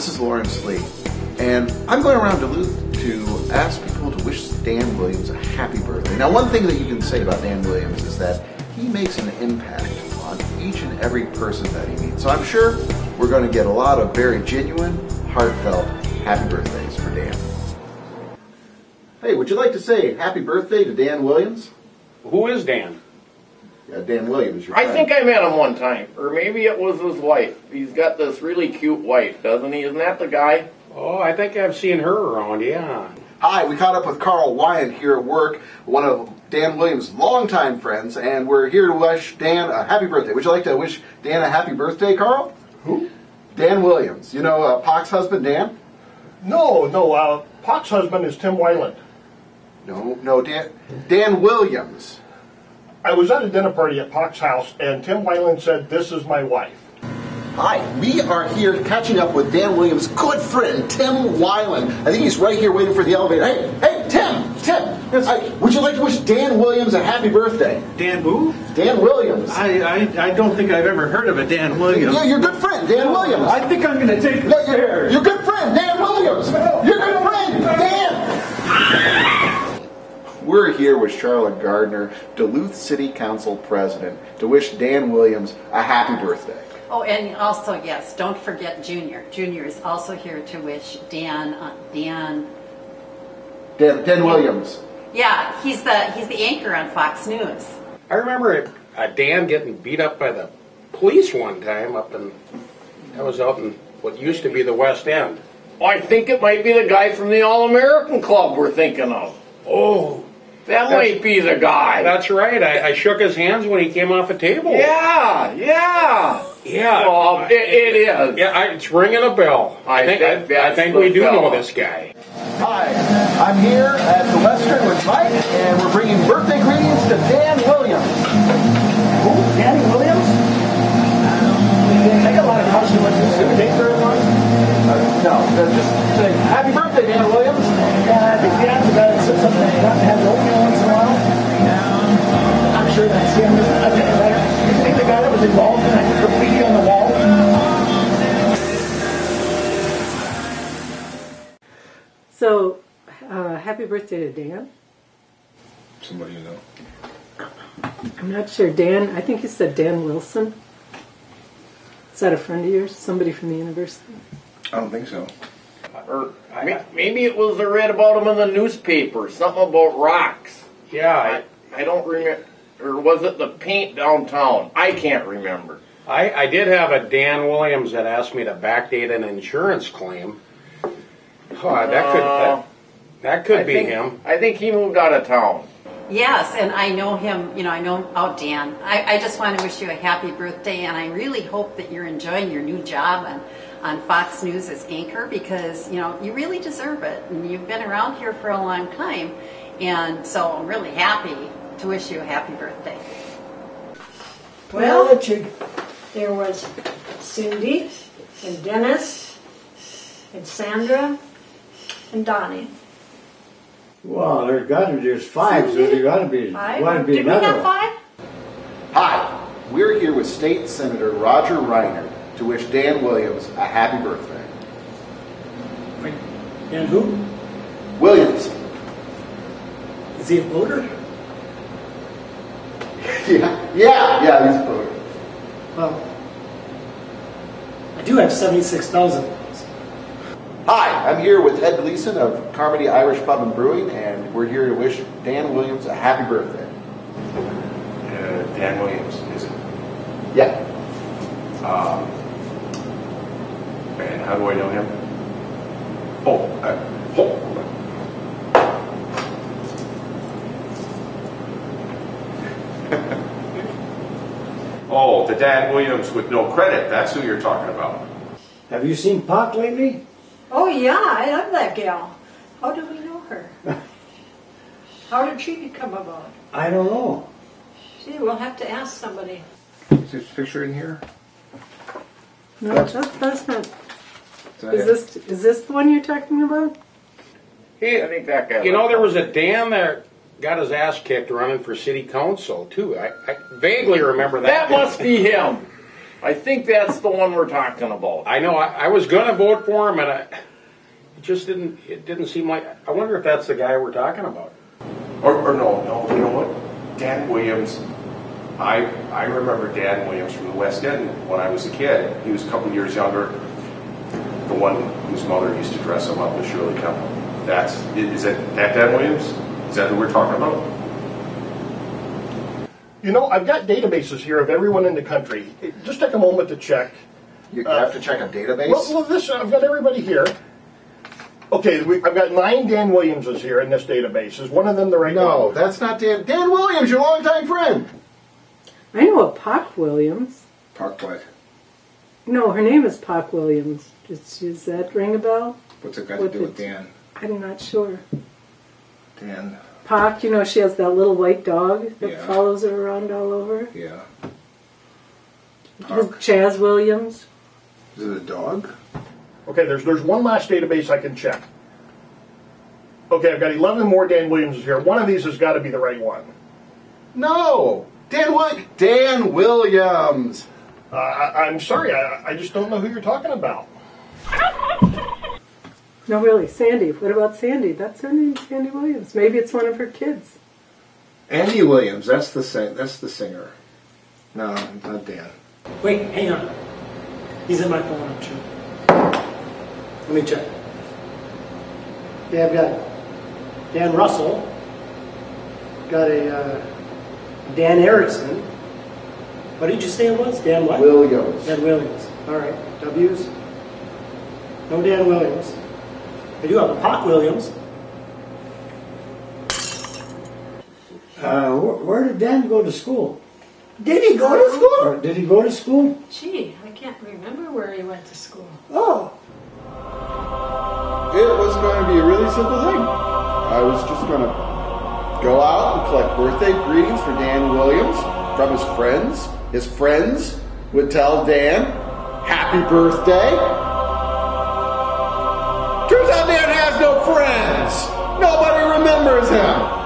this is Lawrence Lee, and I'm going around Duluth to ask people to wish Dan Williams a happy birthday. Now, one thing that you can say about Dan Williams is that he makes an impact on each and every person that he meets. So I'm sure we're going to get a lot of very genuine, heartfelt happy birthdays for Dan. Hey, would you like to say happy birthday to Dan Williams? Who is Dan? Yeah, Dan Williams, your I friend. think I met him one time, or maybe it was his wife. He's got this really cute wife, doesn't he? Isn't that the guy? Oh, I think I've seen her around, yeah. Hi, we caught up with Carl Wyant here at work, one of Dan Williams' longtime friends, and we're here to wish Dan a happy birthday. Would you like to wish Dan a happy birthday, Carl? Who? Dan Williams. You know Pac's husband, Dan? No, Pac's husband is Tim Weiland. No, Dan Williams. I was at a dinner party at Pac's house, and Tim Weiland said, "This is my wife." Hi, we are here catching up with Dan Williams' good friend, Tim Weiland. I think he's right here waiting for the elevator. Hey, Tim! Would you like to wish Dan Williams a happy birthday? Dan who? Dan Williams. I don't think I've ever heard of a Dan Williams. Yeah, your good friend, Dan Williams. I think I'm going to take the stairs. Your good friend, Dan Williams. Your good friend, Dan. We're here with Charlotte Gardner, Duluth City Council President, to wish Dan Williams a happy birthday. Oh, and also, yes, don't forget Junior. Junior is also here to wish Dan Williams. Yeah, he's the anchor on Fox News. I remember Dan getting beat up by the police one time I was out in what used to be the West End. I think it might be the guy from the All-American Club we're thinking of. Oh. That might be the guy. That's right. I shook his hands when he came off a table. Yeah. Well, it is. Yeah, it's ringing a bell. I think we do know this guy. Hi, I'm here at the Western with Mike, and we're bringing birthday greetings to Dan Williams. Who? Danny Williams? Take a lot of caution with this. Did it take very long? No, just say happy birthday, Dan Williams. I think Dan's the guy that sits up there and has oatmeal once in a while. I'm sure that's him. You think the guy that was involved in that graffiti on the wall? So, happy birthday to Dan. Somebody you know. I'm not sure. Dan, I think you said Dan Wilson. Is that a friend of yours? Somebody from the university? I don't think so. Or maybe it was I read about him in the newspaper, something about rocks. Yeah. I don't remember. Or was it the paint downtown? I can't remember. I did have a Dan Williams that asked me to backdate an insurance claim. Oh, that could be him. I think he moved out of town. Yes, and I know him, I know Dan. I just want to wish you a happy birthday, and I really hope that you're enjoying your new job on Fox News as anchor, because, you really deserve it, and you've been around here for a long time, and so I'm really happy to wish you a happy birthday. Well, there was Cindy and Dennis and Sandra and Donnie. Well, there's five, so there got to be Five? Did we another have one. 5? Hi, we're here with State Senator Roger Reiner to wish Dan Williams a happy birthday. Wait, Dan who? Williams. Is he a voter? Yeah, he's a voter. Well, I do have 76,000. Hi, I'm here with Ed Gleason of Carmody Irish Pub and Brewing, and we're here to wish Dan Williams a happy birthday. Dan Williams, is it? Yeah. And how do I know him? Hold on. Oh, the Dan Williams with no credit. That's who you're talking about. Have you seen Pac lately? Oh, yeah, I love that gal. How do we know her? How did she become about? I don't know. Gee, we'll have to ask somebody. Is this picture in here? No, that's not. Is this the one you're talking about? I think that guy. There was a Dan that got his ass kicked running for city council, too. I vaguely remember that. That must be him. I think that's the one we're talking about. I know. I was gonna vote for him, and it just didn't. It didn't seem like. I wonder if that's the guy we're talking about. Or no, you know what? Dan Williams. I remember Dan Williams from the West End when I was a kid. He was a couple years younger. The one whose mother used to dress him up as Shirley Temple. Is that Dan Williams? Is that who we're talking about? You know, I've got databases here of everyone in the country. Just take a moment to check. You have to check a database? Well, I've got everybody here. Okay, I've got 9 Dan Williamses here in this database. Is one of them the right one? No, that's not Dan. Dan Williams, your longtime friend. I know a Pock Williams. Park what? No, her name is Pock Williams. Does that ring a bell? What's it got to do with Dan? I'm not sure. Dan. Pock, you know, she has that little white dog that Yeah. follows her around all over. Yeah. Pock. Chaz Williams. Is it a dog? Okay, there's one last database I can check. Okay, I've got 11 more Dan Williamses here. One of these has got to be the right one. No! Dan Williams! I'm sorry, I just don't know who you're talking about. No, really, Sandy. What about Sandy? That's her name, Sandy Williams. Maybe it's one of her kids. Andy Williams. That's the singer. No, not Dan. Wait, hang on. He's in my phone, I'm sure. Let me check. Okay, I've got Dan Russell. Got a Dan Erickson. What did you say it was? Dan what? Williams. Dan Williams. All right. W's. No Dan Williams. I do have a Pock Williams. Where did Dan go to school? Did he go to school? Or did he go to school? Gee, I can't remember where he went to school. Oh. It was going to be a really simple thing. I was just going to go out and collect birthday greetings for Dan Williams from his friends. His friends would tell Dan, happy birthday. Turns out Dan has no friends. Nobody remembers him.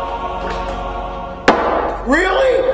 Really?